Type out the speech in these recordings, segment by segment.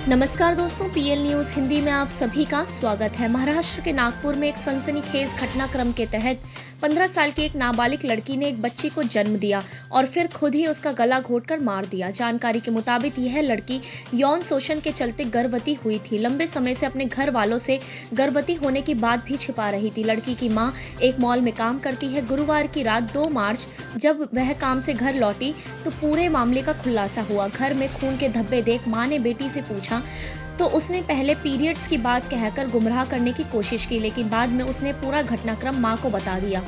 नमस्कार दोस्तों, PL news Hindi में आप सभी का स्वागत है। महाराष्ट्र के नागपुर में एक सनसनीखेज घटनाक्रम के तहत 15 साल की एक नाबालिग लड़की ने एक बच्ची को जन्म दिया और फिर खुद ही उसका गला घोंटकर मार दिया। जानकारी के मुताबिक यह लड़की यौन शोषण के चलते गर्भवती हुई थी। लंबे समय से अपने घर वालों से गर्भवती होने की बात भी छिपा रही थी। लड़की की मां एक मॉल में काम करती है। गुरुवार की रात 2 मार्च जब वह काम से घर लौटी तो पूरे मामले का खुलासा हुआ। घर में खून के धब्बे देख मां ने बेटी से पूछा तो उसने पहले पीरियड्स की बात कहकर गुमराह करने की कोशिश की, लेकिन बाद में उसने पूरा घटनाक्रम मां को बता दिया।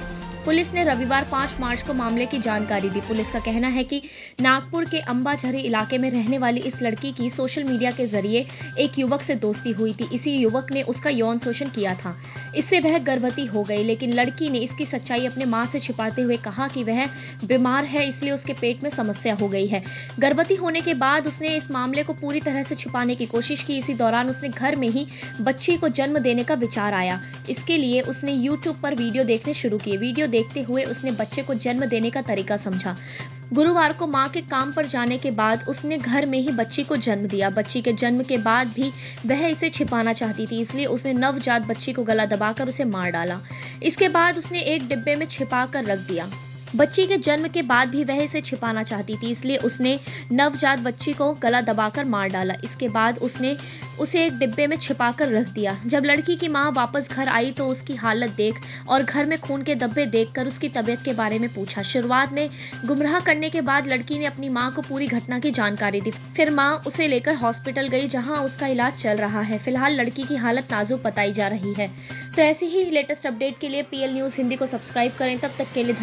पुलिस ने रविवार 5 मार्च को मामले की जानकारी दी। पुलिस का कहना है कि नागपुर के अंबाझरी इलाके में रहने वाली इस लड़की की सोशल मीडिया के जरिए एक युवक से दोस्ती हुई थी। इसी युवक ने उसका यौन शोषण किया था। इससे वह गर्भवती हो गई, लेकिन लड़की ने इसकी सच्चाई अपने मां से छिपाते हुए कहा कि वह बीमार है, इसलिए उसके पेट में समस्या हो गई है। गर्भवती होने के बाद उसने इस मामले को पूरी तरह से छिपाने की कोशिश की। इसी दौरान उसने घर में ही बच्ची को जन्म देने का विचार आया। इसके लिए उसने YouTube पर वीडियो देखने शुरू किए। वीडियो देखते हुए उसने बच्चे को जन्म देने का तरीका समझा। गुरुवार को मां के काम पर जाने के बाद उसने घर में ही बच्ची को जन्म दिया। बच्ची के जन्म के बाद भी वह इसे छिपाना चाहती थी, इसलिए उसने नवजात बच्ची को गला दबाकर उसे मार डाला। इसके बाद उसने एक डिब्बे में छिपा कर रख दिया। बच्ची के जन्म के बाद भी वह इसे छिपाना चाहती थी, इसलिए उसने नवजात बच्ची को गला दबाकर मार डाला। इसके बाद उसने उसे एक डिब्बे में छिपाकर रख दिया। जब लड़की की मां वापस घर आई तो उसकी हालत देख और घर में खून के धब्बे देखकर उसकी तबीयत के बारे में पूछा। शुरुआत में गुमराह करने के बाद लड़की ने अपनी मां को पूरी घटना की जानकारी दी। फिर मां उसे लेकर हॉस्पिटल गई, जहां उसका इलाज चल रहा है। फिलहाल लड़की की हालत नाजुक बताई जा रही है। तो ऐसे ही लेटेस्ट अपडेट के लिए पीएल न्यूज हिंदी को सब्सक्राइब करें। तब तक के लिए